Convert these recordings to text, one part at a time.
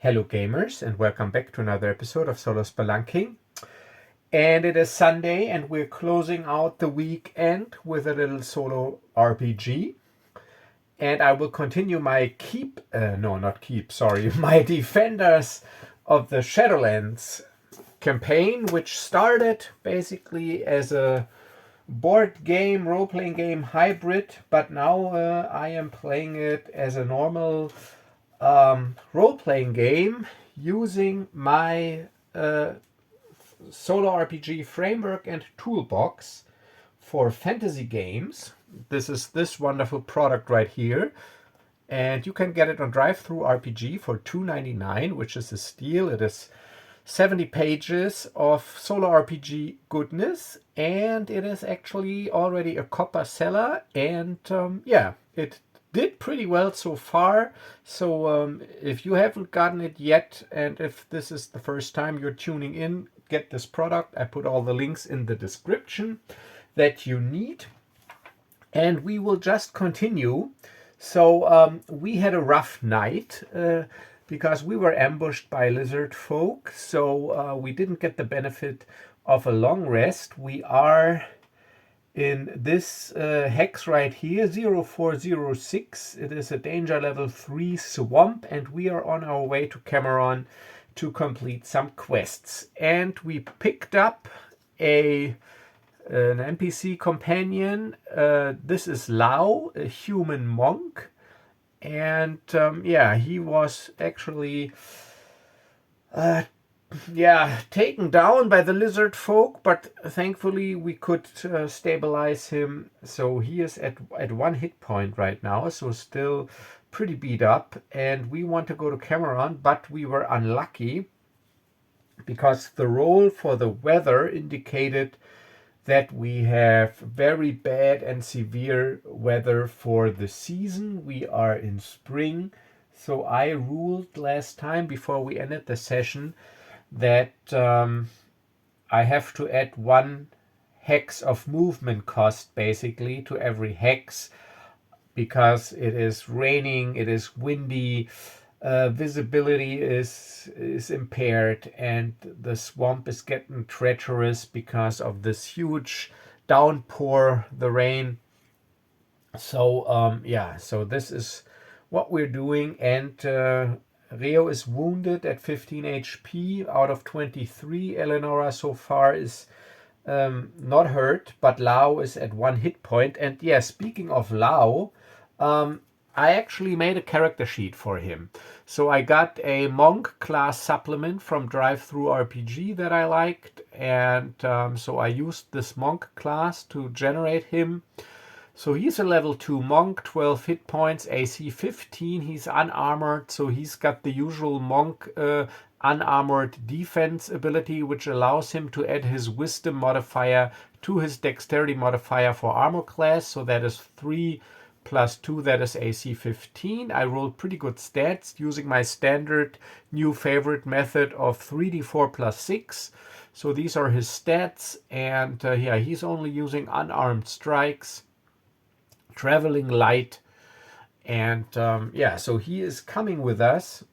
Hello gamers, and welcome back to another episode of Solo Spelunking. And it is Sunday and we're closing out the weekend with a little solo RPG. And I will continue my my Defenders of the Shadowlands campaign, which started basically as a board game, role-playing game hybrid, but now I am playing it as a normal role-playing game using my solo RPG framework and toolbox for fantasy games. This is this wonderful product right here, and you can get it on DriveThruRPG for $2.99, which is a steal. It is 70 pages of solo RPG goodness, and it is actually already a copper seller, and it did pretty well so far. So if you haven't gotten it yet, and if this is the first time you're tuning in, get this product. I put all the links in the description that you need, and we will just continue. So we had a rough night because we were ambushed by lizard folk, so we didn't get the benefit of a long rest. We are in this hex right here, 0406. It is a danger level 3 swamp, and we are on our way to Kamaron to complete some quests. And we picked up an NPC companion. This is Lao, a human monk. And he was actually taken down by the lizard folk, but thankfully we could stabilize him. So he is at 1 hit point right now, so still pretty beat up. And we want to go to Kamaron, but we were unlucky because the roll for the weather indicated that we have very bad and severe weather for the season. We are in spring. So I ruled last time before we ended the session that I have to add 1 hex of movement cost basically to every hex, because it is raining, it is windy, visibility is impaired, and the swamp is getting treacherous because of this huge downpour, the rain. So so this is what we're doing. And Reo is wounded at 15 HP out of 23. Elenora so far is not hurt, but Lao is at 1 hit point. And yeah, speaking of Lao, I actually made a character sheet for him. So I got a monk class supplement from DriveThruRPG that I liked, and so I used this monk class to generate him. So he's a level 2 monk, 12 hit points, AC 15. He's unarmored, so he's got the usual monk unarmored defense ability, which allows him to add his wisdom modifier to his dexterity modifier for armor class. So that is 3 plus 2, that is AC 15. I rolled pretty good stats using my standard new favorite method of 3d4 plus 6. So these are his stats, and he's only using unarmed strikes, traveling light, and so he is coming with us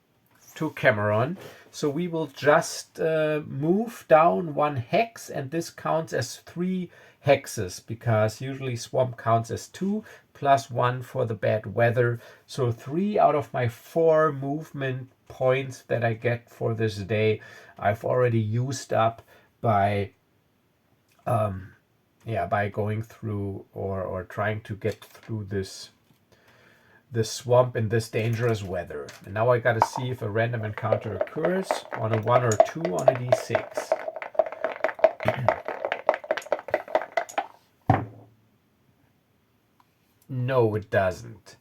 to Kamaron. So we will just move down 1 hex, and this counts as 3 hexes because usually swamp counts as 2 plus 1 for the bad weather. So 3 out of my 4 movement points that I get for this day I've already used up by going through or trying to get through this swamp in this dangerous weather. And now I gotta see if a random encounter occurs on a 1 or 2 on a d6. No, it doesn't.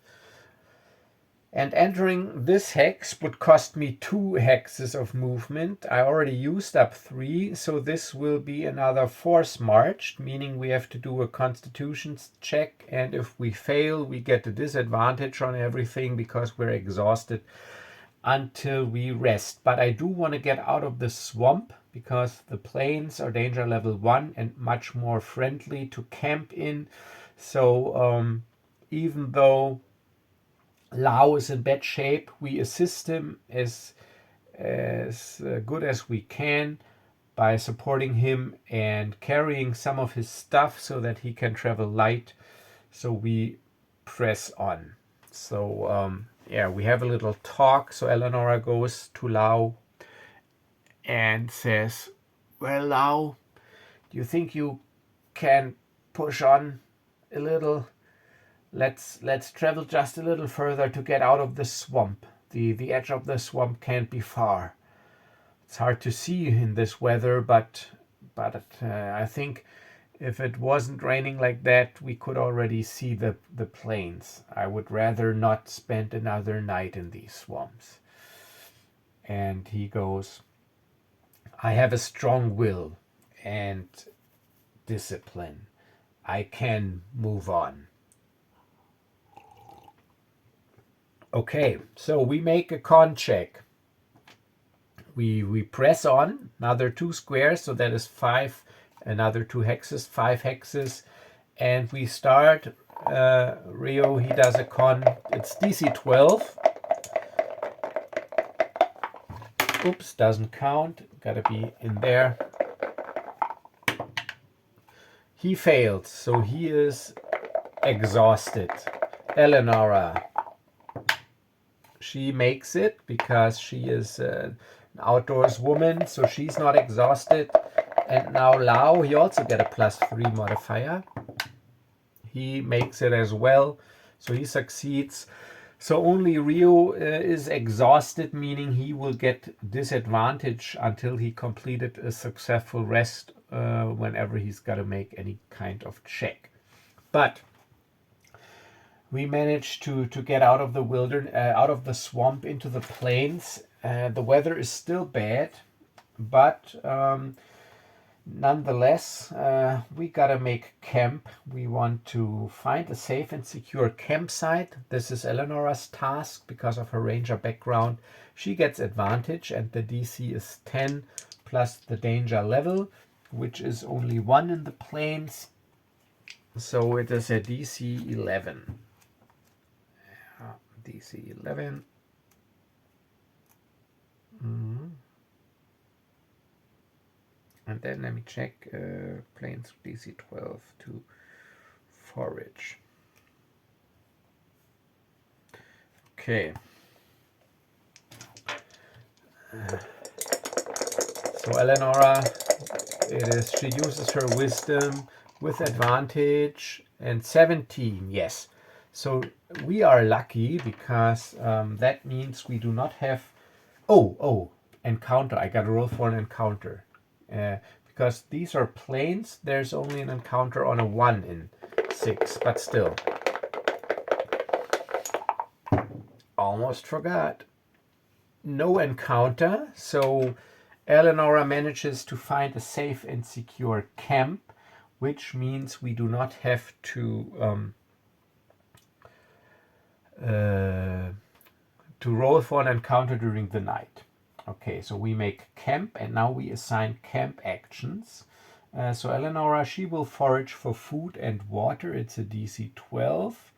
And entering this hex would cost me 2 hexes of movement. I already used up 3, so this will be another force marched, meaning we have to do a constitution check, and if we fail, we get a disadvantage on everything because we're exhausted until we rest. But I do want to get out of the swamp because the plains are danger level 1 and much more friendly to camp in. So even though Lao is in bad shape, we assist him as as good as we can by supporting him and carrying some of his stuff so that he can travel light. So we press on. So yeah, we have a little talk. So Elenora goes to Lao and says, well, Lao, do you think you can push on a little? Let's travel just a little further to get out of the swamp. The edge of the swamp can't be far. It's hard to see in this weather, but I think if it wasn't raining like that, we could already see the plains. I would rather not spend another night in these swamps. And he goes, I have a strong will and discipline. I can move on. Okay, so we make a con check. We press on another 2 squares, so that is 5, another 2 hexes, 5 hexes, and we start. Reo, he does a con. It's DC 12. Oops, doesn't count. Gotta be in there. He failed, so he is exhausted. Elenora, she makes it because she is an outdoors woman, so she's not exhausted. And now Lao, he also get a +3 modifier. He makes it as well, so he succeeds. So only Reo is exhausted, meaning he will get disadvantage until he completed a successful rest whenever he's got to make any kind of check. But we managed to get out of the wilderness, out of the swamp into the plains. The weather is still bad, but nonetheless, we gotta make camp. We want to find a safe and secure campsite. This is Elenora's task because of her ranger background. She gets advantage, and the DC is 10 plus the danger level, which is only 1 in the plains. So it is a DC 11. DC 11. And then let me check plains DC 12 to forage. Okay. So Elenora, she uses her wisdom with advantage, and 17, yes. So we are lucky because that means we do not have, encounter. I got to roll for an encounter. Because these are plains, there's only an encounter on a 1 in 6, but still. Almost forgot. No encounter, so Elenora manages to find a safe and secure camp, which means we do not have to roll for an encounter during the night. Okay, so we make camp, and now we assign camp actions. So Elenora, she will forage for food and water. It's a DC 12.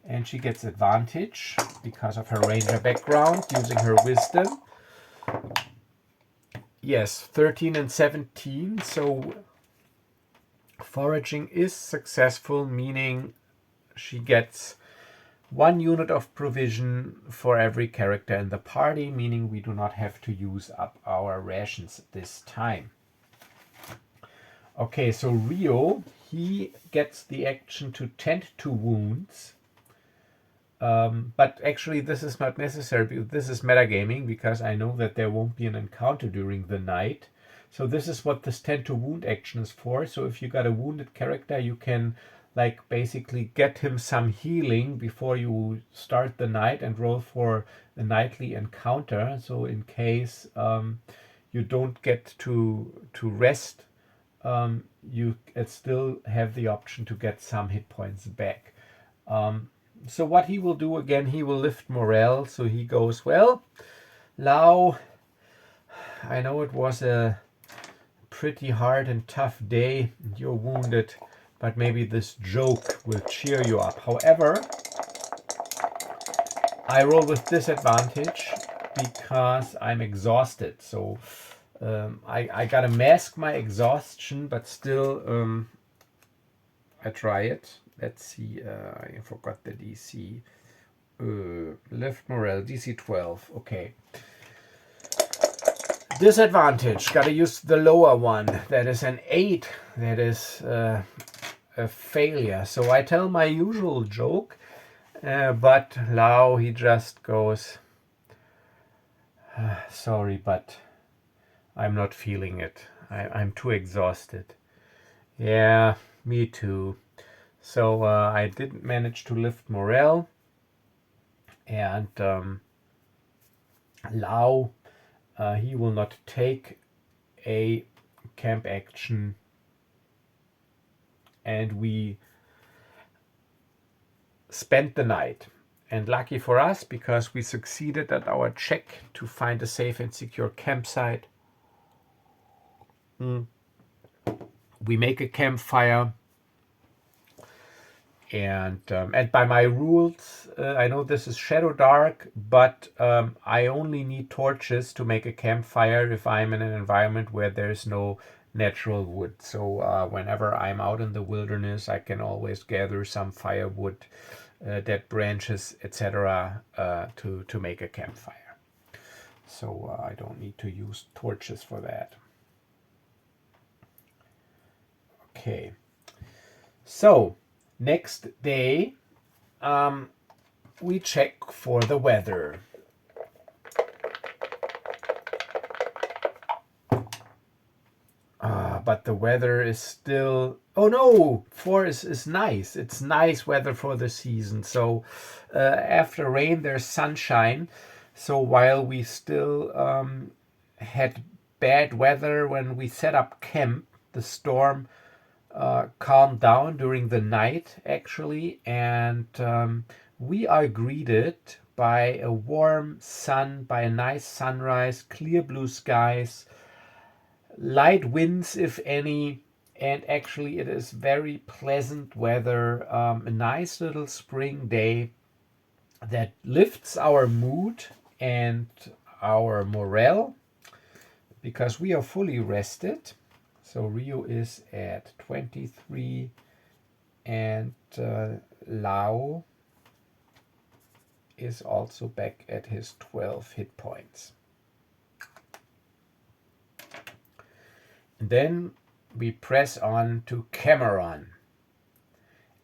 And she gets advantage because of her ranger background, using her wisdom. Yes, 13 and 17. So foraging is successful, meaning she gets 1 unit of provision for every character in the party, meaning we do not have to use up our rations this time. Okay, so Reo, he gets the action to tend to wounds. But actually this is not necessary. This is metagaming because I know that there won't be an encounter during the night. So this is what this tend to wound action is for. So if you got a wounded character, you can like basically get him some healing before you start the night and roll for a nightly encounter. So in case you don't get to rest, you still have the option to get some hit points back. So what he will do again, he will lift morale. So he goes, well, Lao, I know it was a pretty hard and tough day. You're wounded, but maybe this joke will cheer you up. However, I roll with disadvantage, because I'm exhausted. So I gotta mask my exhaustion, but still I try it. Let's see. I forgot the DC. Lift morale DC 12. Okay. Disadvantage. Gotta use the lower one. That is an 8. That is a failure. So I tell my usual joke, but Lao, he just goes, sorry, but I'm not feeling it. I'm too exhausted. Yeah, me too. So I didn't manage to lift morale. And Lao, he will not take a camp action. And we spent the night. And lucky for us, because we succeeded at our check to find a safe and secure campsite. We make a campfire. And by my rules, I know this is Shadowdark, but I only need torches to make a campfire if I'm in an environment where there's no natural wood. So whenever I'm out in the wilderness, I can always gather some firewood, dead branches, etc. To make a campfire. So I don't need to use torches for that. Okay. So next day, we check for the weather. But the weather is still... Oh no! 4 is nice. It's nice weather for the season. So after rain, there's sunshine. So while we still had bad weather when we set up camp, the storm calmed down during the night, actually. And we are greeted by a warm sun, by a nice sunrise, clear blue skies, light winds, if any, and actually it is very pleasant weather, a nice little spring day that lifts our mood and our morale because we are fully rested. So Reo is at 23 and Lao is also back at his 12 hit points. And then we press on to Kamaron.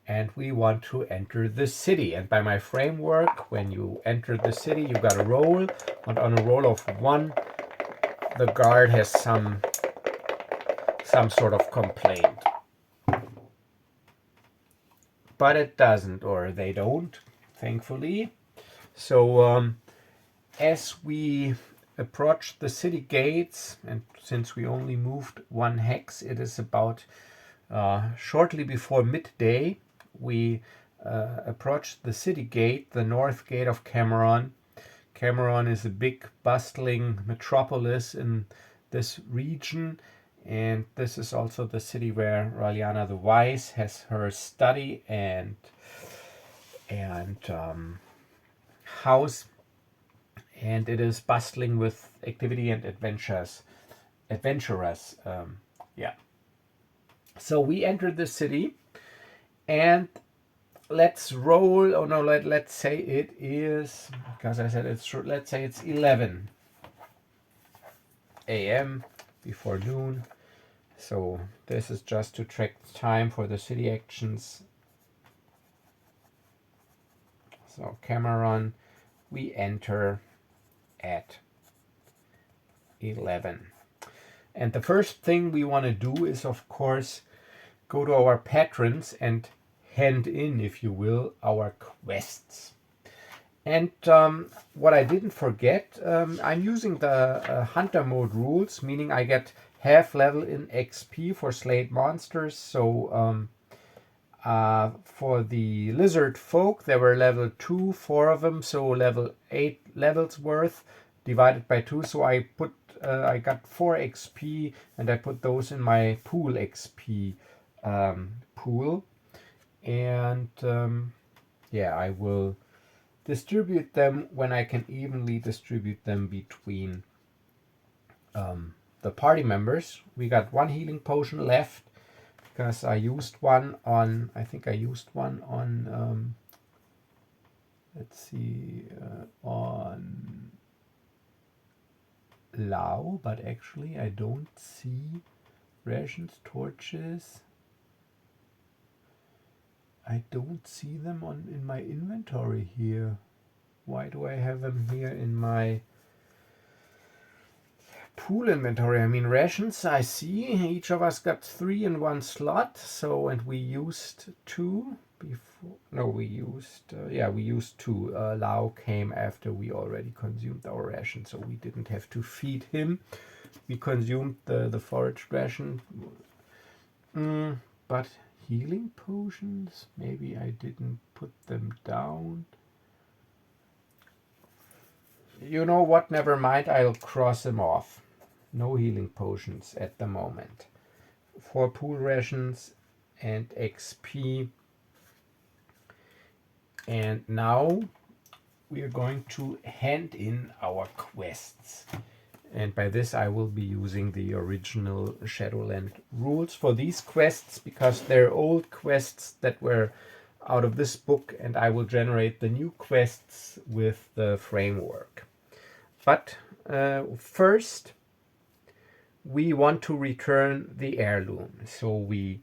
And we want to enter the city. And by my framework, when you enter the city, you got to roll. And on a roll of 1, the guard has some sort of complaint. But it doesn't, or they don't, thankfully. So as we approach the city gates, and since we only moved 1 hex, it is about shortly before midday. We approach the city gate, the north gate of Kamaron. Kamaron is a big, bustling metropolis in this region, and this is also the city where Raliana the Wise has her study and house, and it is bustling with activity and adventurers. So we entered the city, and let's roll. Oh no, let's say it is, because I said it's short. Let's say it's 11 a.m. before noon. So this is just to track time for the city actions. So Kamaron, we enter at 11. And the first thing we want to do is, of course, go to our patrons and hand in, if you will, our quests. And what I didn't forget, I'm using the hunter mode rules, meaning I get half level in XP for slayed monsters. So for the lizard folk, there were level 2, 4 of them, so level 8 levels worth divided by 2. So I got 4 XP, and I put those in my pool XP pool. And I will distribute them when I can evenly distribute them between the party members. We got one healing potion left because I used one on, I think I used one on, let's see, on Lao, but actually I don't see rations, torches. I don't see them in my inventory here. Why do I have them here in my pool inventory? I mean, rations I see. Each of us got 3 in one slot. So, and we used 2 before. No, we used, we used 2. Lao came after we already consumed our ration, so we didn't have to feed him. We consumed the forage ration. But healing potions, maybe I didn't put them down. You know what, never mind, I'll cross them off. No healing potions at the moment. 4 pool rations and XP. And now we are going to hand in our quests. And by this I will be using the original Shadowland rules for these quests, because they're old quests that were out of this book, and I will generate the new quests with the framework. But first we want to return the heirloom. So we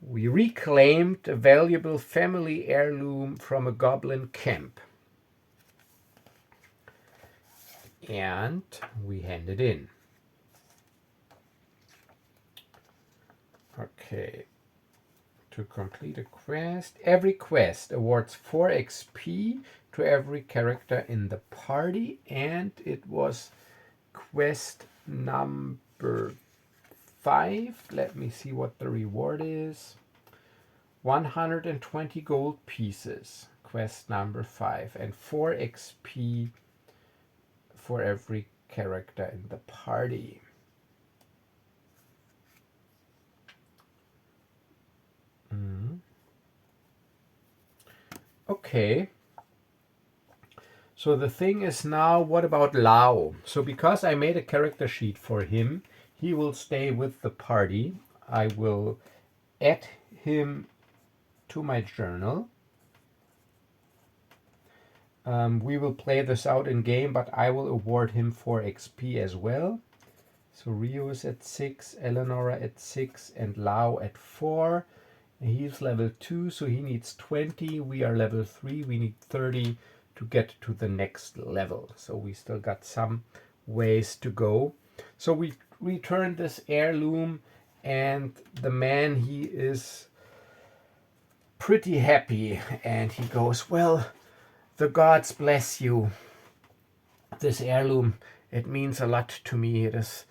reclaimed a valuable family heirloom from a goblin camp. And we hand it in. Okay. To complete a quest, every quest awards 4 XP to every character in the party, and it was quest number 5. Let me see what the reward is. 120 gold pieces, quest number 5, and 4 XP for every character in the party. Okay. So the thing is now, what about Lao? So because I made a character sheet for him, he will stay with the party. I will add him to my journal. We will play this out in game, but I will award him 4 XP as well. So Reo is at 6, Elenora at 6, and Lao at 4. He's level 2, so he needs 20. We are level 3, we need 30 to get to the next level. So we still got some ways to go. So we return this heirloom, and the man, he is pretty happy, and he goes, well, the gods bless you. This heirloom, it means a lot to me. It is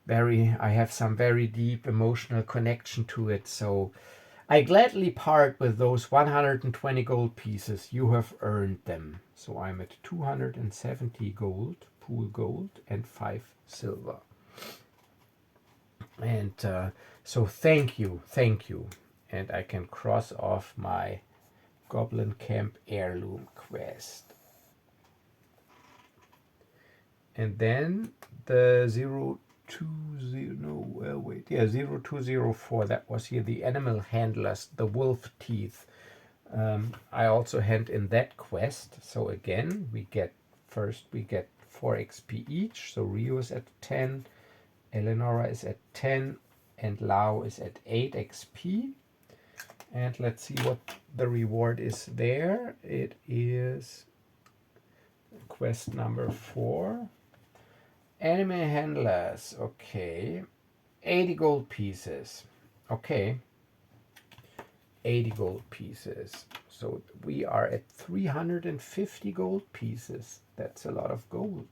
I have some very deep emotional connection to it, so I gladly part with those 120 gold pieces. You have earned them. So I'm at 270 gold, pool gold, and 5 silver. And so thank you. And I can cross off my Goblin Camp Heirloom quest. And then the 0204, that was here, the animal handlers, the wolf teeth. I also hand in that quest. So again, we get 4 XP each. So Reo is at 10, Elenora is at 10, and Lao is at 8 XP. And let's see what the reward is there. It is quest number 4. Animal handlers, okay. 80 gold pieces. Okay. 80 gold pieces. So we are at 350 gold pieces. That's a lot of gold.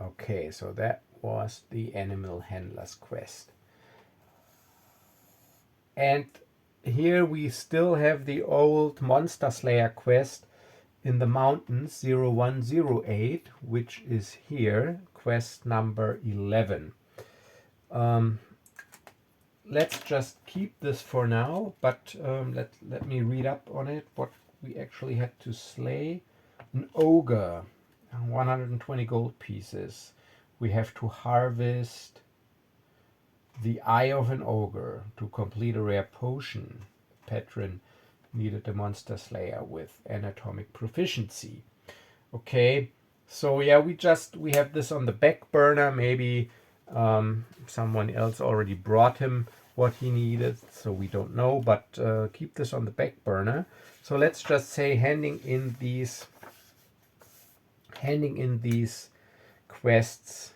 Okay, so that was the animal handlers quest. And here we still have the old Monster Slayer quest in the mountains, 0108, which is here, quest number 11. let's just keep this for now, but let me read up on it, what we actually had to slay. An ogre, 120 gold pieces. We have to harvest the eye of an ogre to complete a rare potion. Patron needed a monster slayer with anatomic proficiency. Okay, so yeah, we have this on the back burner. Maybe someone else already brought him what he needed, so we don't know, but keep this on the back burner. So let's just say handing in these quests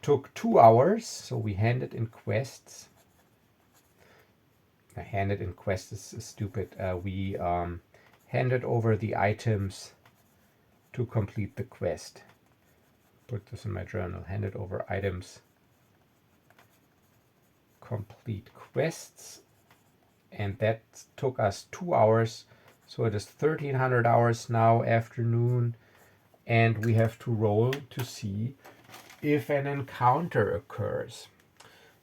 took 2 hours. So we handed in quests. Handed in quests is stupid. We handed over the items to complete the quest. Put this in my journal. Handed over items, complete quests, and that took us 2 hours. So it is 1300 hours now, afternoon, and we have to roll to see if an encounter occurs.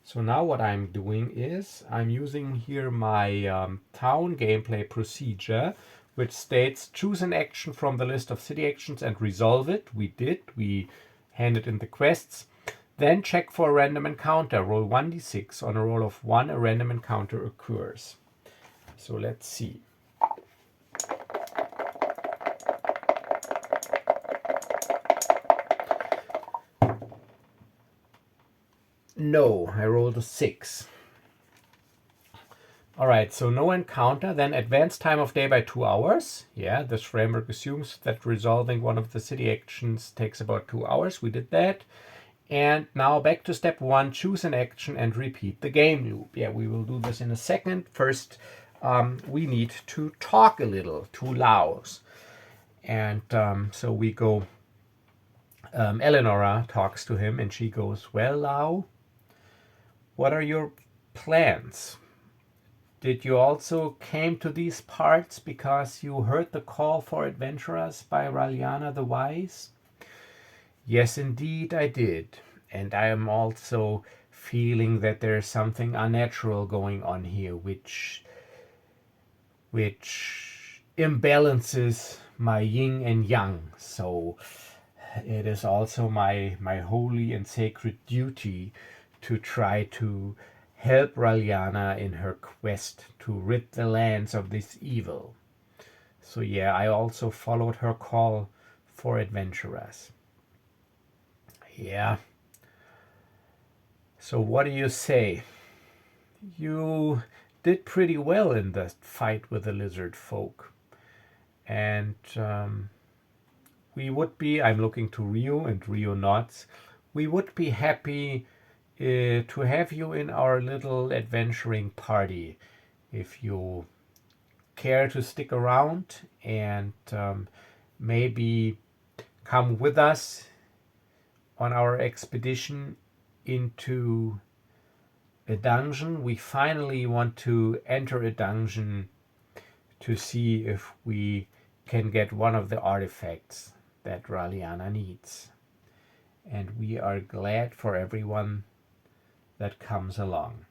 So now what I'm doing is I'm using here my town gameplay procedure, which states choose an action from the list of city actions and resolve it. We did. We handed in the quests. Then check for a random encounter. Roll 1d6. On a roll of 1, a random encounter occurs. So let's see. No, I rolled a 6. All right, so no encounter. Then advance time of day by 2 hours. Yeah, this framework assumes that resolving one of the city actions takes about 2 hours. We did that. And now back to step 1, choose an action and repeat the game loop. Yeah, we will do this in a second. First, we need to talk a little to Laos. And so we go, Elenora talks to him and she goes, well, Lao, what are your plans? Did you also came to these parts because you heard the call for adventurers by Raliana the Wise? Yes, indeed, I did. And I am also feeling that there's something unnatural going on here, which imbalances my yin and yang. So it is also my holy and sacred duty to try to help Raliana in her quest to rid the lands of this evil. So yeah, I also followed her call for adventurers. Yeah. So what do you say? You did pretty well in the fight with the lizard folk. And we would be, I'm looking to Reo, and Reo nods, we would be happy to have you in our little adventuring party if you care to stick around and maybe come with us on our expedition into a dungeon. We finally want to enter a dungeon to see if we can get one of the artifacts that Raliana needs. And we are glad for everyone that comes along.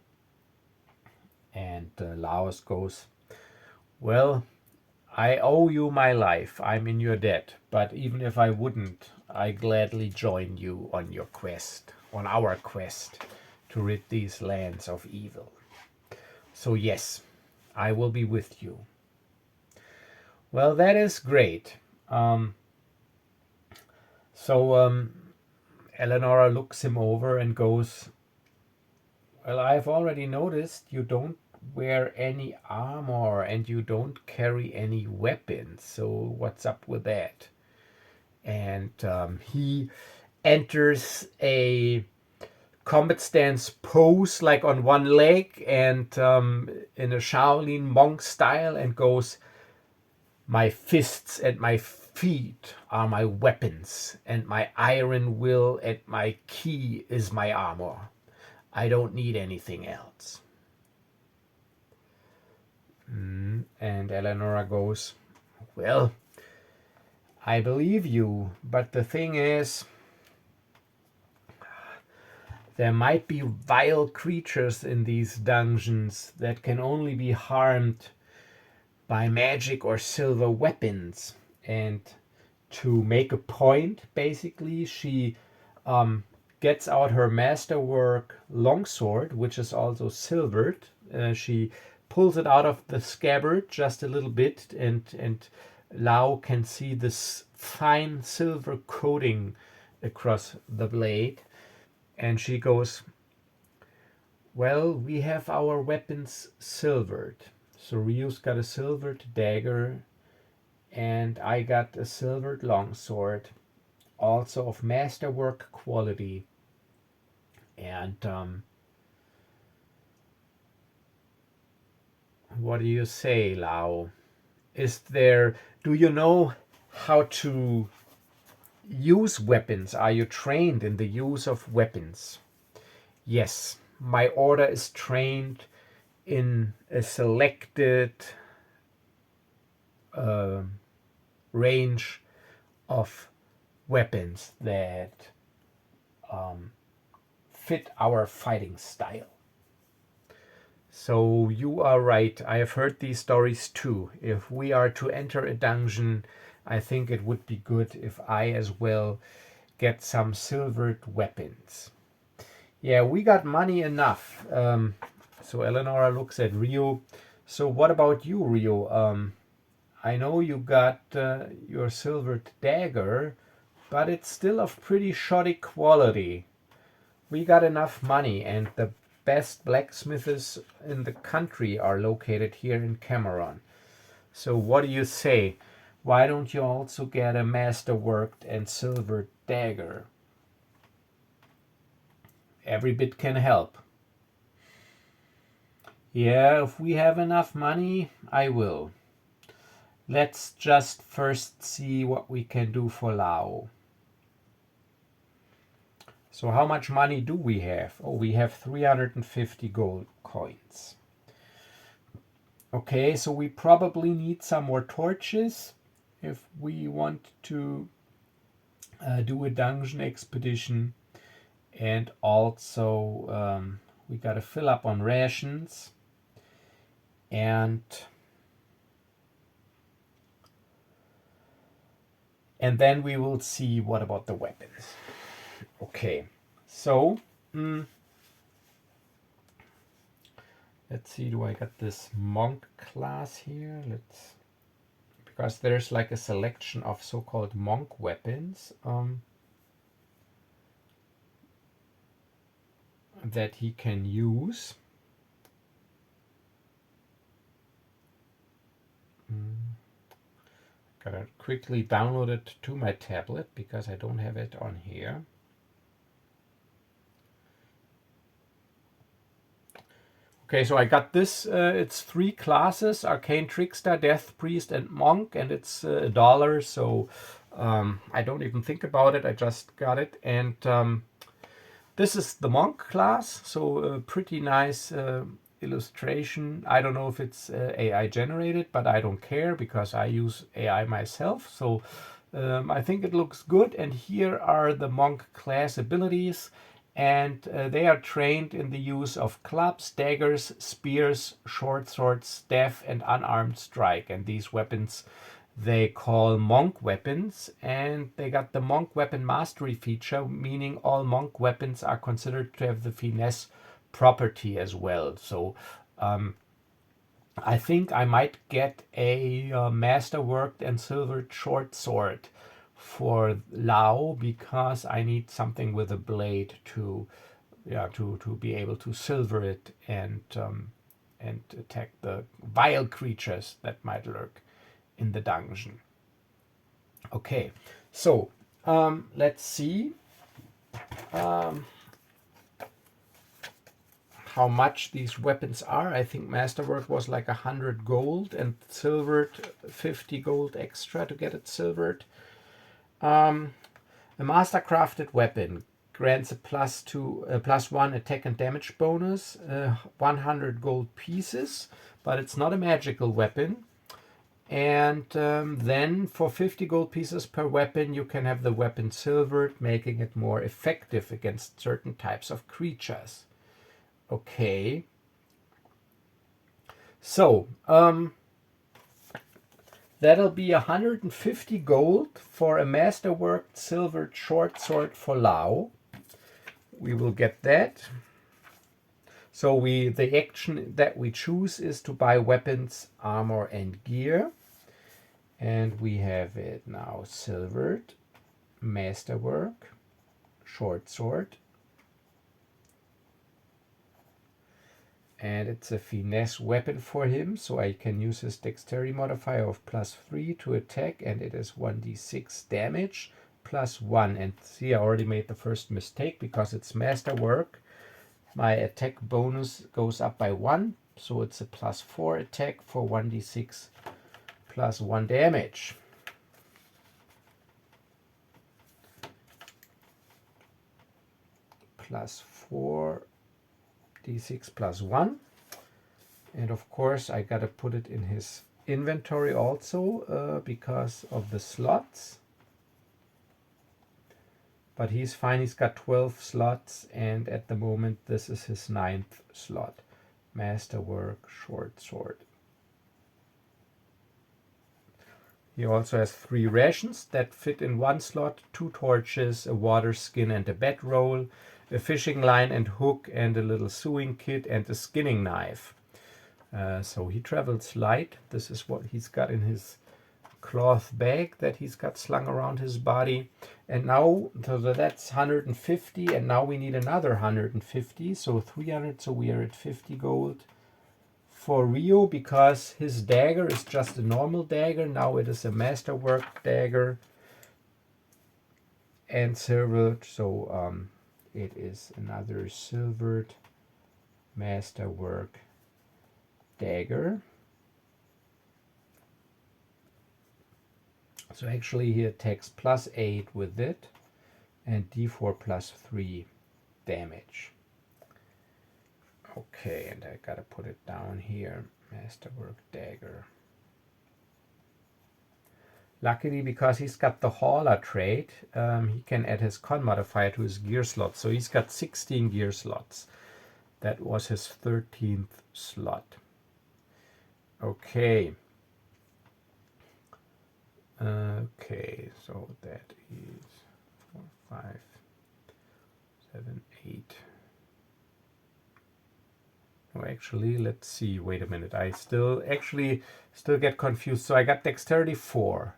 And Laos goes, well, I owe you my life. I'm in your debt. But even if I wouldn't, I gladly join you on your quest, on our quest to rid these lands of evil. So yes, I will be with you. Well, that is great. Elenora looks him over and goes, well, I've already noticed you don't wear any armor and you don't carry any weapons. So what's up with that? And he enters a combat stance pose, like on one leg and in a Shaolin monk style, and goes, my fists and my feet are my weapons, and my iron will and my key is my armor. I don't need anything else. And Elenora goes, well, I believe you, but the thing is, there might be vile creatures in these dungeons that can only be harmed by magic or silver weapons. And to make a point, basically, she gets out her masterwork longsword, which is also silvered. She pulls it out of the scabbard just a little bit, and Lao can see this fine silver coating across the blade. And she goes, well, we have our weapons silvered. So Ryu's got a silvered dagger, and I got a silvered longsword, also of masterwork quality. And what do you say, Lao? Do you know how to use weapons? Are you trained in the use of weapons? Yes, my order is trained in a selected range of weapons that fit our fighting style. So you are right. I have heard these stories too. If we are to enter a dungeon, I think it would be good if I as well get some silvered weapons. Yeah, we got money enough. So Elenora looks at Reo. So what about you, Reo? I know you got your silvered dagger, but it's still of pretty shoddy quality. We got enough money, and the best blacksmiths in the country are located here in Kamaron. So what do you say? Why don't you also get a masterworked and silvered dagger? Every bit can help. Yeah, if we have enough money, I will. Let's just first see what we can do for Lao. So how much money do we have? Oh, we have 350 gold coins. Okay, so we probably need some more torches if we want to do a dungeon expedition. And also we got to fill up on rations. And then we will see what about the weapons. Okay, so let's see, do I got this monk class here? Because there's like a selection of so-called monk weapons that he can use. Gotta quickly download it to my tablet because I don't have it on here. Okay, so I got this. It's 3 classes: Arcane Trickster, Death Priest, and Monk, and it's $1. So I don't even think about it. I just got it, and this is the Monk class. So a pretty nice illustration. I don't know if it's AI generated, but I don't care because I use AI myself. So I think it looks good. And here are the Monk class abilities. And they are trained in the use of clubs, daggers, spears, short swords, staff, and unarmed strike. And these weapons they call monk weapons, and they got the monk weapon mastery feature, meaning all monk weapons are considered to have the finesse property as well. So I think I might get a masterworked and silvered short sword for Lao because I need something with a blade to be able to silver it and attack the vile creatures that might lurk in the dungeon. Okay, so let's see how much these weapons are. I think masterwork was like 100 gold and silvered 50 gold extra to get it silvered. A mastercrafted weapon grants a +1 attack and damage bonus, 100 gold pieces, but it's not a magical weapon. And then for 50 gold pieces per weapon, you can have the weapon silvered, making it more effective against certain types of creatures. Okay. So, that'll be 150 gold for a masterworked silvered short sword for Lao. We will get that. So the action that we choose is to buy weapons, armor, and gear. And we have it now silvered, masterwork, short sword. And it's a finesse weapon for him, so I can use his dexterity modifier of +3 to attack, and it is 1d6 damage +1. And see, I already made the first mistake because it's masterwork. My attack bonus goes up by 1, so it's a +4 attack for 1d6 +1 damage. +4 d6 +1. And of course I gotta put it in his inventory also because of the slots. But he's fine, he's got 12 slots, and at the moment this is his 9th slot. Masterwork, short sword. He also has 3 rations that fit in 1 slot, 2 torches, a water skin and a bedroll, a fishing line and hook, and a little sewing kit and a skinning knife. So he travels light. This is what he's got in his cloth bag that he's got slung around his body. And now, so that's 150, and now we need another 150, so 300, so we are at 50 gold. For Reo, because his dagger is just a normal dagger, now it is a masterwork dagger and silvered, so it is another silvered masterwork dagger. So actually he attacks +8 with it and d4 +3 damage. Okay, and I gotta put it down here. Masterwork dagger. Luckily, because he's got the hauler trait, he can add his con modifier to his gear slot. So he's got 16 gear slots. That was his 13th slot. Okay. Okay, so that is 4, 5, 7, 8. Oh, actually, let's see. Wait a minute. I still get confused. So I got dexterity 4,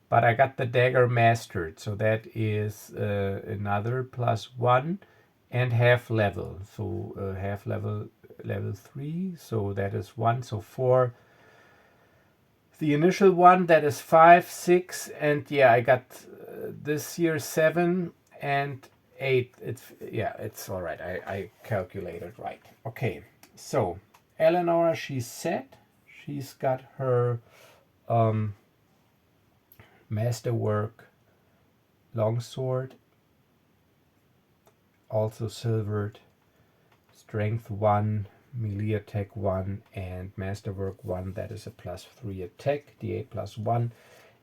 but I got the dagger mastered. So that is another +1 and half level. So half level 3. So that is 1. So 4. The initial one, that is 5, 6, and yeah, I got this here 7 and 8. It's all right. I calculated right. Okay, so Elenora, she's set. She's got her masterwork longsword, also silvered, strength 1, melee attack 1, and masterwork 1. That is a +3 attack, d8 +1.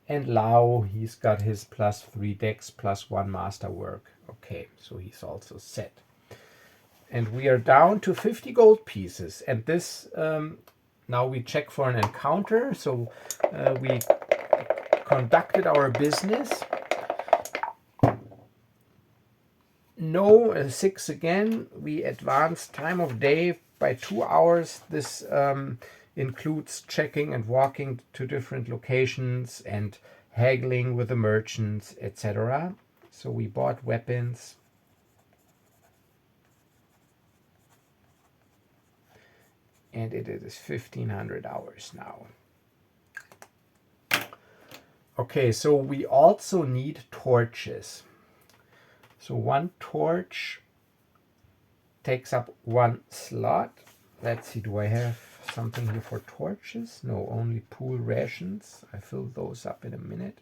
And Lao, he's got his +3 dex +1 masterwork. Okay, so he's also set. And we are down to 50 gold pieces. And this, now we check for an encounter. So we conducted our business. No, 6 again. We advanced time of day by 2 hours. This includes checking and walking to different locations and haggling with the merchants, etc. So we bought weapons. And it is 1,500 hours now. Okay, so we also need torches. So 1 torch takes up 1 slot. Let's see, do I have something here for torches? No, only pool rations. I fill those up in a minute.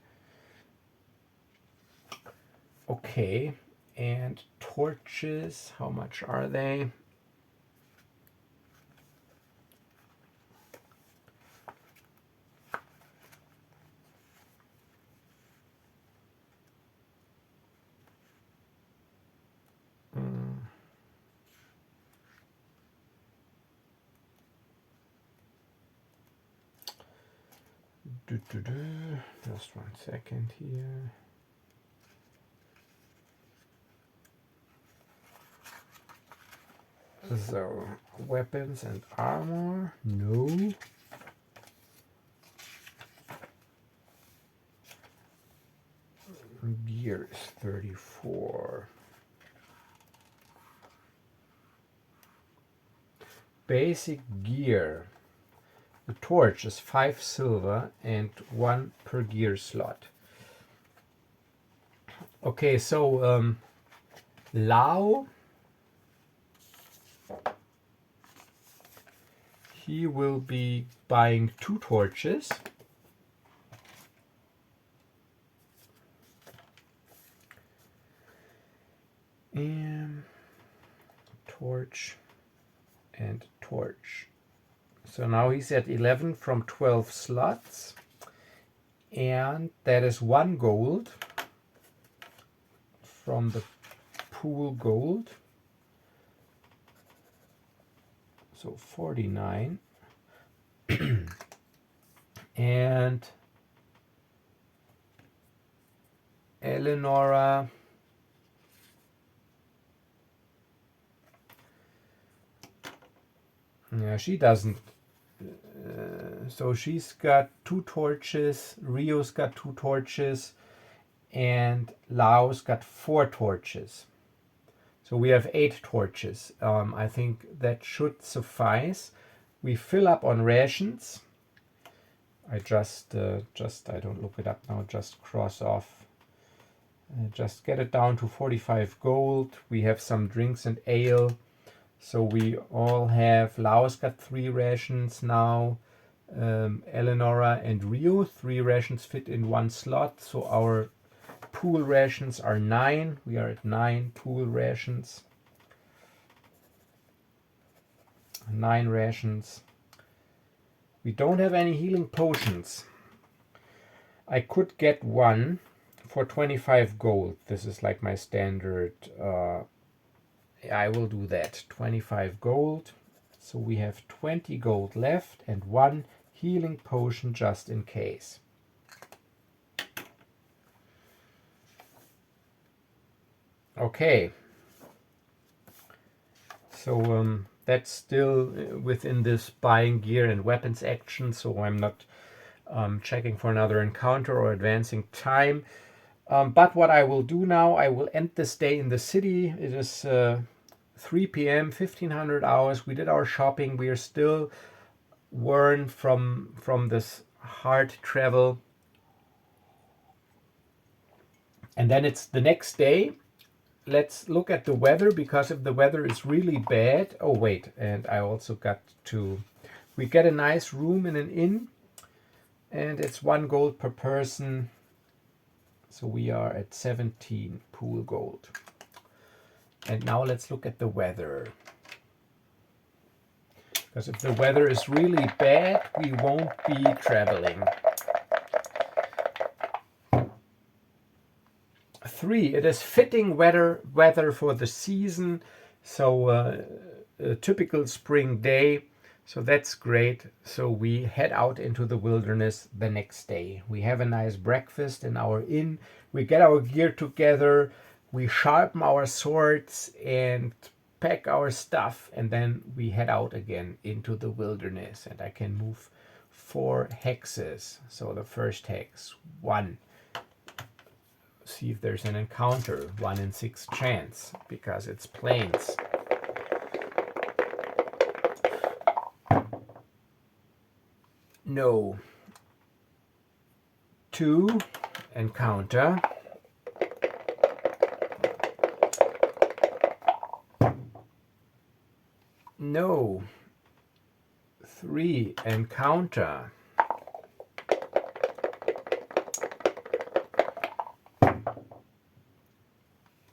Okay, and torches, how much are they? Just 1 second here. So, weapons and armor, no. Gear is 34. Basic gear. The torch is 5 silver and 1 per gear slot. Okay, so Lao, he will be buying 2 torches. And torch and torch. So now he's at 11 from 12 slots. And that is 1 gold from the pool gold. So 49. And Elenora, yeah, she doesn't. So she's got 2 torches, Rio's got 2 torches, and Lao's got 4 torches. So we have 8 torches. I think that should suffice. We fill up on rations. I I don't look it up now, just cross off. Just get it down to 45 gold. We have some drinks and ale. So we all have, Lao's got 3 rations now. Elenora and Rio, 3 rations fit in 1 slot. So our pool rations are 9. We are at 9 pool rations. 9 rations. We don't have any healing potions. I could get 1 for 25 gold. This is like my standard. I will do that. 25 gold. So we have 20 gold left and 1 healing potion just in case. Okay. So that's still within this buying gear and weapons action, so I'm not checking for another encounter or advancing time. But what I will do now, I will end this day in the city. It is 3 p.m., 1500 hours. We did our shopping. We are still worn from this hard travel. And then it's the next day. Let's look at the weather, because if the weather is really bad... Oh, wait, and I also got to... We get a nice room in an inn, and it's 1 gold per person. So we are at 17 pool gold. And now let's look at the weather. Because if the weather is really bad, we won't be traveling. 3, it is fitting weather for the season. So a typical spring day. So that's great. So we head out into the wilderness the next day. We have a nice breakfast in our inn. We get our gear together. We sharpen our swords and pack our stuff. And then we head out again into the wilderness. And I can move 4 hexes. So the first hex, 1. See if there's an encounter. 1 in 6 chance, because it's plains. No. 2, encounter. No. 3, encounter.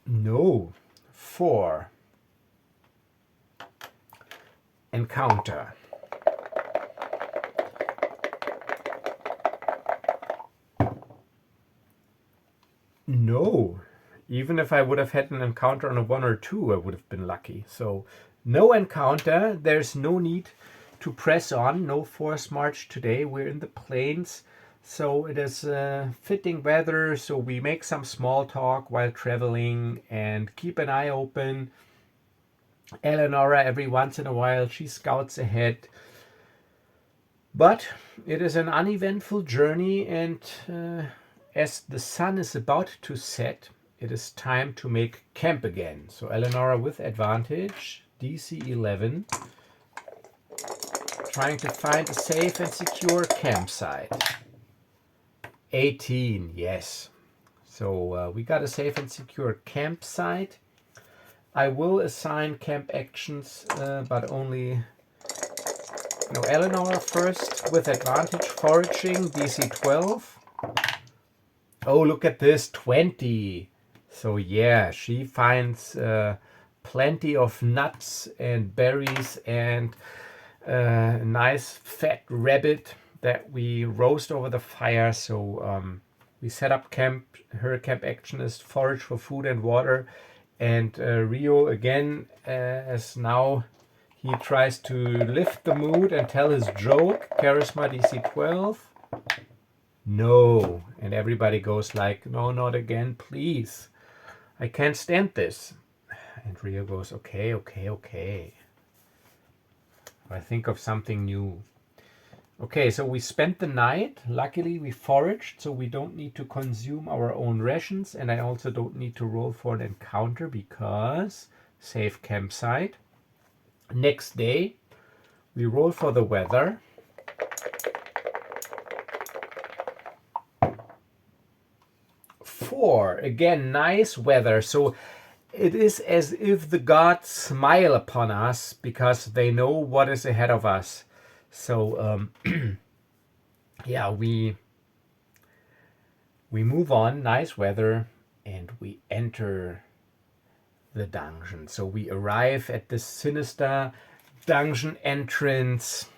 No. 4, encounter. No. Even if I would have had an encounter on a 1 or 2, I would have been lucky. So no encounter. There's no need to press on. No forced march today. We're in the plains. So it is fitting weather, so we make some small talk while traveling and keep an eye open. Elenora, every once in a while, she scouts ahead. But it is an uneventful journey, and as the sun is about to set, it is time to make camp again. So Elenora with advantage, DC 11, trying to find a safe and secure campsite. 18, yes. So we got a safe and secure campsite. I will assign camp actions, but only... No, Elenora first with advantage, foraging, DC 12. Oh, look at this, 20. So yeah, she finds plenty of nuts and berries and a nice fat rabbit that we roast over the fire. So we set up camp. Her camp action is forage for food and water. And Reo again, as now he tries to lift the mood and tell his joke. Charisma DC 12. No. And everybody goes like, no, not again, please. I can't stand this. And Reo goes, okay, okay, okay. I think of something new. Okay, so we spent the night. Luckily, we foraged, so we don't need to consume our own rations. And I also don't need to roll for an encounter because safe campsite. Next day, we roll for the weather. Four. Again, nice weather. So it is as if the gods smile upon us because they know what is ahead of us. So yeah, we move on. Nice weather, and we enter the dungeon. So we arrive at this sinister dungeon entrance.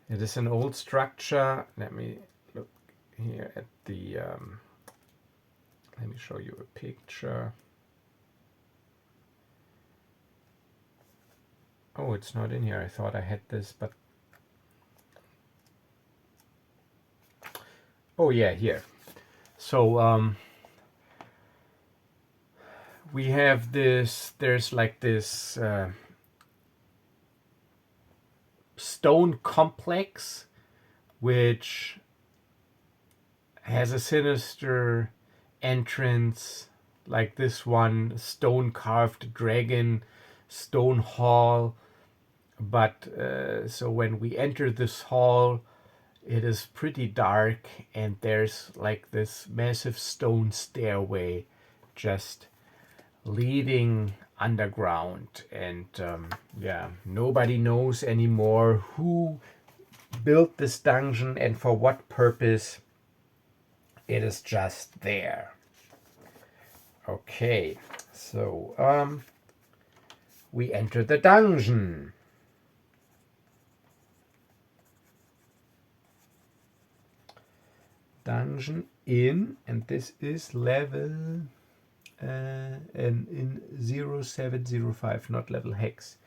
It is an old structure. Let me look here at the let me show you a picture. Oh, it's not in here. I thought I had this, but oh yeah, here. So we have this, there's like this stone complex which has a sinister entrance like this one, stone carved dragon, stone hall. But so when we enter this hall, it is pretty dark, and there's like this massive stone stairway just leading underground. And yeah, nobody knows anymore who built this dungeon and for what purpose. It is just there. Okay, so we enter the dungeon. Dungeon in, and this is level in 0705, not level hex,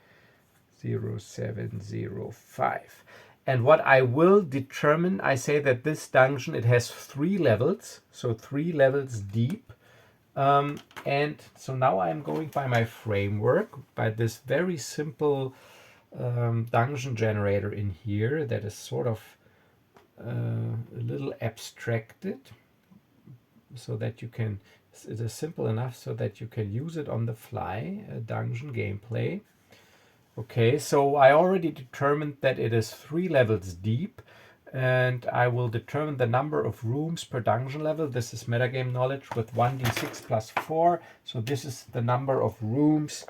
0705. And what I will determine, I say that this dungeon, it has 3 levels, so 3 levels deep. And so now I'm going by my framework, by this very simple dungeon generator in here that is sort of a little abstracted, so that you can, it is simple enough so that you can use it on the fly, dungeon gameplay. Okay, so I already determined that it is 3 levels deep, and I will determine the number of rooms per dungeon level. This is metagame knowledge with 1d6 plus 4. So this is the number of rooms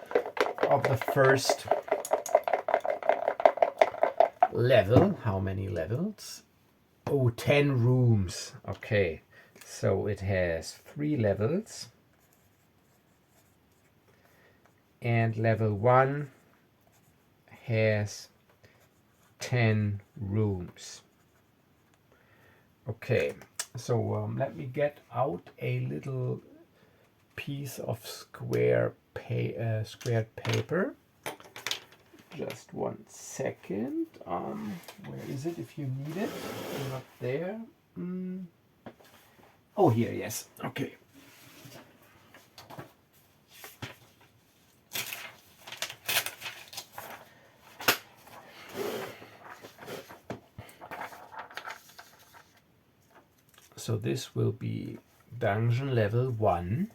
of the first level. How many levels? Oh, 10 rooms. Okay, so it has 3 levels. And level 1 has 10 rooms. Okay, so let me get out a little piece of squared paper. Just 1 second. Where is it if you need it? Not there. Oh, here, yes. Okay. So this will be dungeon level 1.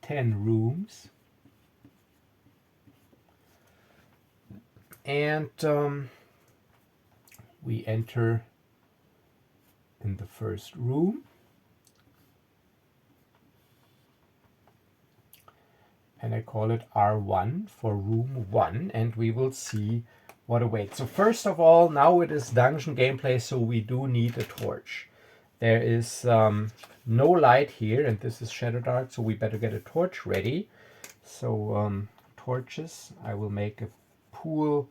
Ten rooms. And we enter in the first room. And I call it R1 for room 1, and we will see what awaits. So first of all, now it is dungeon gameplay, so we do need a torch. There is no light here, and this is Shadowdark, so we better get a torch ready. So torches, I will make a pool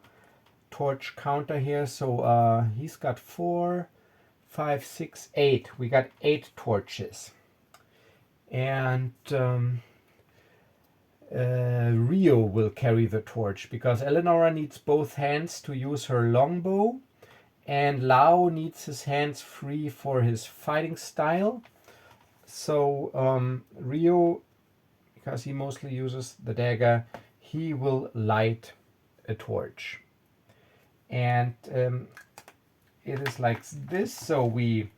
torch counter here. So he's got 4, 5, 6, 8. We got 8 torches. And Reo will carry the torch because Elenora needs both hands to use her longbow, and Lao needs his hands free for his fighting style. So Reo, because he mostly uses the dagger, he will light a torch. And it is like this. So we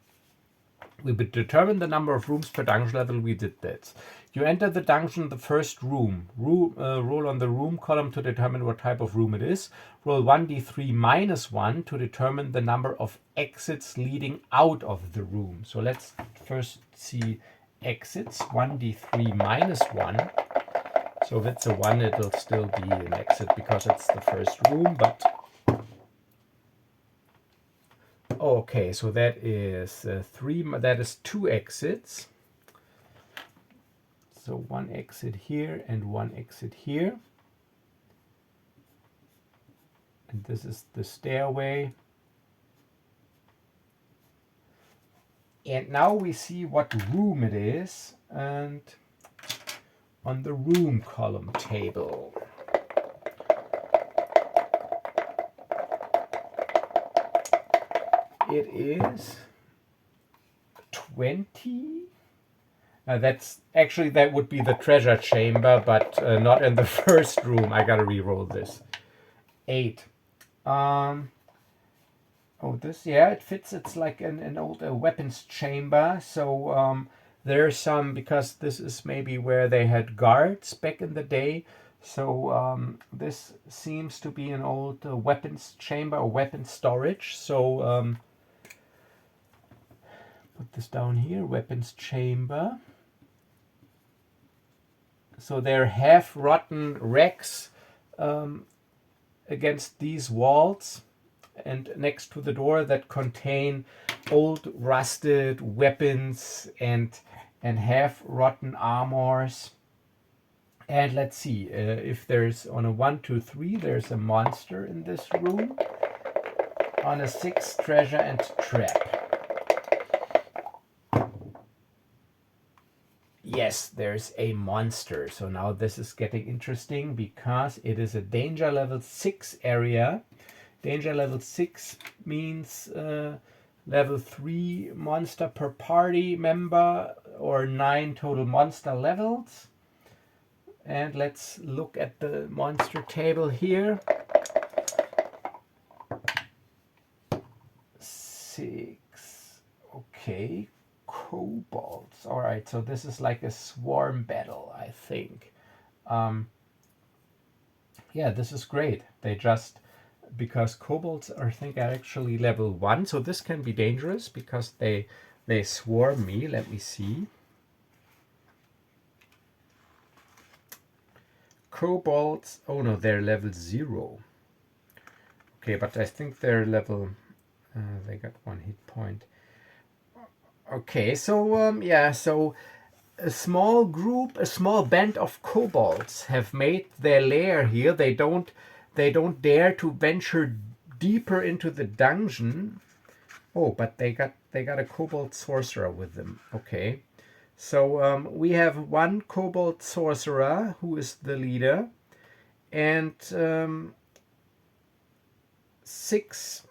determine the number of rooms per dungeon level. We did that. You enter the dungeon, the first room. Roll on the room column to determine what type of room it is. Roll 1d3 minus 1 to determine the number of exits leading out of the room. So let's first see exits. 1d3 minus 1. So if it's a 1, it'll still be an exit because it's the first room. But okay, so that is 3. That is 2 exits. So 1 exit here and 1 exit here. And this is the stairway. And now we see what room it is, and on the room column table. It is 20. That would be the treasure chamber, but not in the first room. I gotta re-roll this. 8. This, yeah, it fits. It's like an old weapons chamber. So there's some, because this is maybe where they had guards back in the day. So this seems to be an old weapons chamber or weapon storage. So put this down here, weapons chamber. So they're half-rotten wrecks against these walls and next to the door that contain old rusted weapons and half-rotten armors. And let's see, if there's on a 1, 2, 3, there's a monster in this room. On a 6, treasure and trap. Yes, there's a monster. So now this is getting interesting because it is a danger level 6 area. Danger level 6 means level 3 monster per party member, or 9 total monster levels. And let's look at the monster table here. 6. Okay. Kobolds. All right, so this is like a swarm battle, I think. Yeah, this is great. They just, because kobolds I think are actually level 1, so this can be dangerous because they swarm me. Let me see. Kobolds, oh no, they're level 0. Okay, but I think they're level, they got 1 hit point. Okay, so yeah, so a small group, a small band of kobolds have made their lair here. They don't dare to venture deeper into the dungeon. Oh, but they got a kobold sorcerer with them. Okay, so we have 1 kobold sorcerer who is the leader, and 6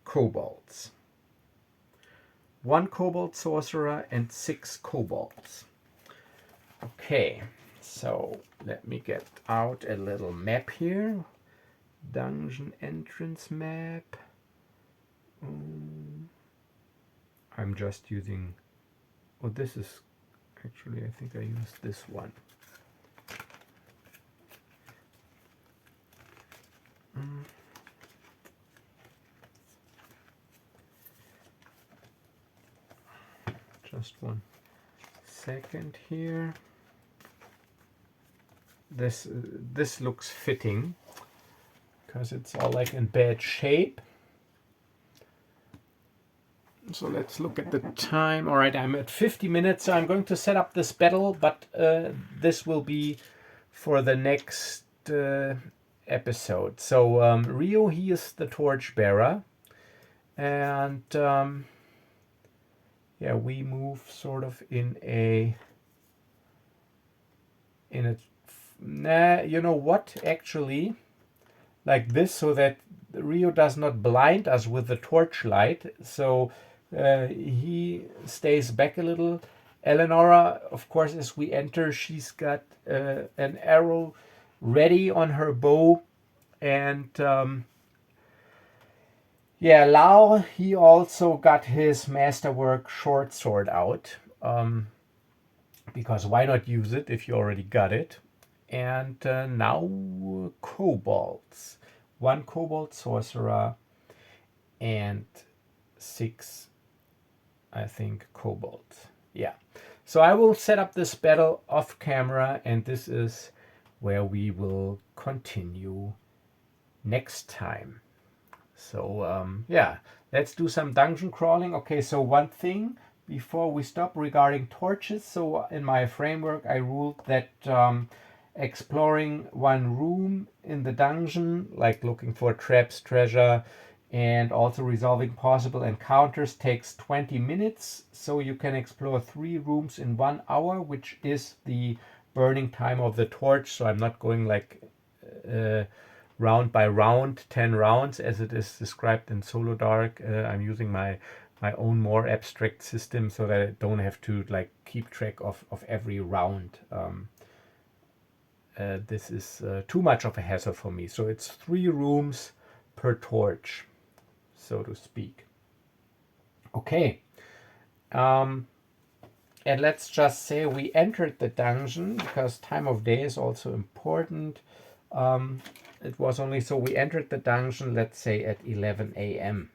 kobolds. 1 kobold sorcerer and 6 kobolds. Okay, so let me get out a little map here. Dungeon entrance map. I'm just using, oh, this is actually, I think I used this one. Just 1 second here. This looks fitting because it's all like in bad shape. So let's look at the time. All right, I'm at 50 minutes, so I'm going to set up this battle, but this will be for the next episode. So Reo, he is the torchbearer, and yeah, we move sort of in a nah, you know what, actually, like this, so that Reo does not blind us with the torchlight. So he stays back a little. Elenora, of course, as we enter, she's got an arrow ready on her bow. And yeah, Lao, he also got his masterwork short sword out. Because why not use it if you already got it? And now kobolds. 1 kobold sorcerer and 6, I think, kobolds. Yeah. So I will set up this battle off camera, and this is where we will continue next time. So yeah, let's do some dungeon crawling. Okay, so one thing before we stop regarding torches. So in my framework, I ruled that exploring 1 room in the dungeon, like looking for traps, treasure, and also resolving possible encounters, takes 20 minutes. So you can explore 3 rooms in 1 hour, which is the burning time of the torch. So I'm not going like round by round, 10 rounds, as it is described in Shadowdark. I'm using my own more abstract system so that I don't have to like keep track of every round. This is too much of a hassle for me. So it's 3 rooms per torch, so to speak. Okay. And let's just say we entered the dungeon, because time of day is also important. It was only, so we entered the dungeon, let's say at 11 a.m.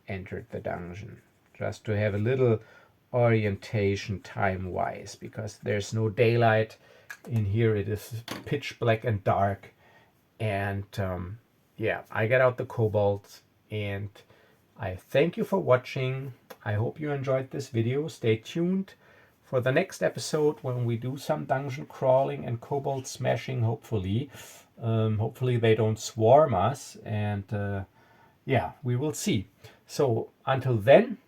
Entered the dungeon, just to have a little orientation time-wise, because there's no daylight in here. It is pitch black and dark. And yeah, I get out the kobolds, and I thank you for watching. I hope you enjoyed this video. Stay tuned for the next episode when we do some dungeon crawling and kobold smashing, hopefully. Hopefully they don't swarm us, and yeah, we will see. So until then,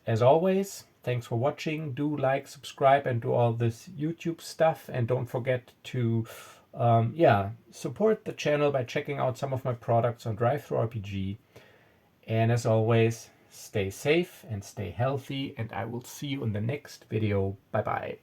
as always, thanks for watching. Do like, subscribe, and do all this YouTube stuff. And don't forget to yeah, support the channel by checking out some of my products on DriveThruRPG. And as always, stay safe and stay healthy, and I will see you in the next video. Bye bye.